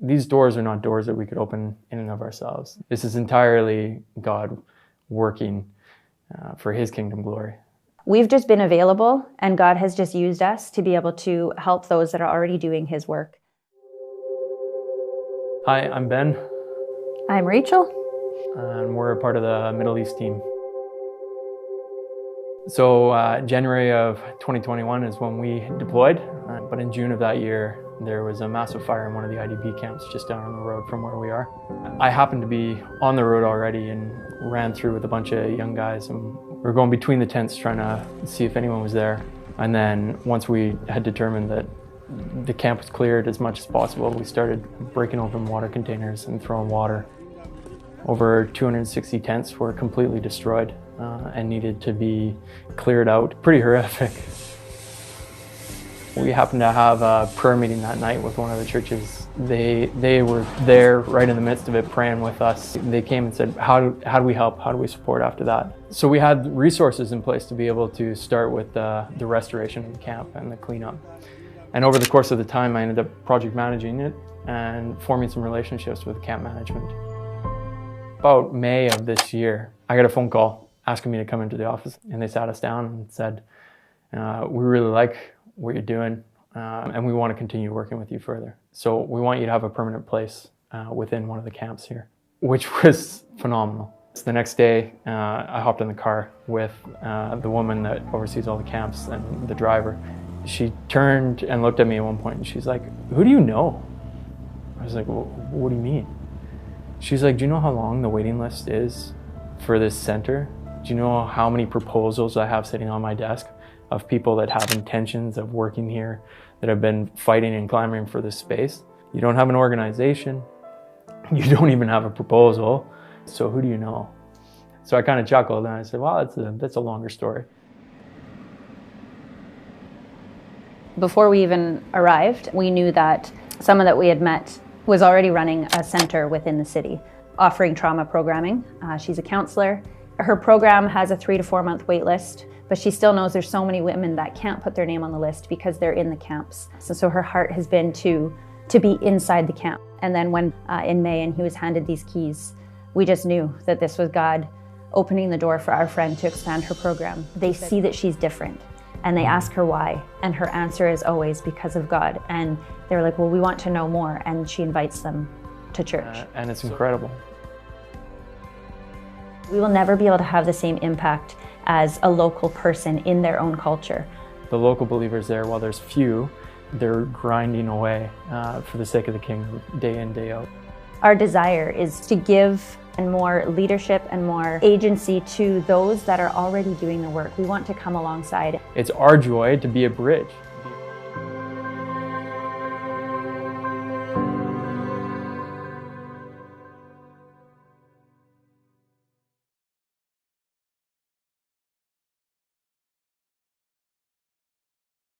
These doors are not doors that we could open in and of ourselves. This is entirely God working for His kingdom glory. We've just been available, and God has just used us to be able to help those that are already doing His work. Hi, I'm Ben. I'm Rachel. And we're a part of the Middle East team. So January of 2021 is when we deployed, but in June of that year, there was a massive fire in one of the IDP camps just down the road from where we are. I happened to be on the road already and ran through with a bunch of young guys, and we were going between the tents trying to see if anyone was there. And then once we had determined that the camp was cleared as much as possible, we started breaking open water containers and throwing water. Over 260 tents were completely destroyed and needed to be cleared out. Pretty horrific. We happened to have a prayer meeting that night with one of the churches. They were there right in the midst of it praying with us. They came and said, how do we help? How do we support after that? So we had resources in place to be able to start with the restoration of the camp and the cleanup. And over the course of the time, I ended up project managing it and forming some relationships with camp management. About May of this year, I got a phone call asking me to come into the office, and they sat us down and said, we really like what you're doing, and we want to continue working with you further. So we want you to have a permanent place within one of the camps here, which was phenomenal. So the next day, I hopped in the car with the woman that oversees all the camps and the driver. She turned and looked at me at one point, and she's like, "Who do you know?" I was like, "Well, what do you mean?" She's like, "Do you know how long the waiting list is for this center? Do you know how many proposals I have sitting on my desk of people that have intentions of working here, that have been fighting and clamoring for this space? You don't have an organization. You don't even have a proposal. So who do you know?" So I kind of chuckled and I said, "Well, that's a longer story." Before we even arrived, we knew that someone that we had met was already running a center within the city, offering trauma programming. She's a counselor. Her program has a 3 to 4 month wait list, but she still knows there's so many women that can't put their name on the list because they're in the camps. So her heart has been to be inside the camp. And then when in May and he was handed these keys, we just knew that this was God opening the door for our friend to expand her program. They see that she's different and they ask her why, and her answer is always because of God. And they're like, "Well, we want to know more," and she invites them to church. And it's incredible. We will never be able to have the same impact as a local person in their own culture. The local believers there, while there's few, they're grinding away for the sake of the kingdom, day in, day out. Our desire is to give and more leadership and more agency to those that are already doing the work. We want to come alongside. It's our joy to be a bridge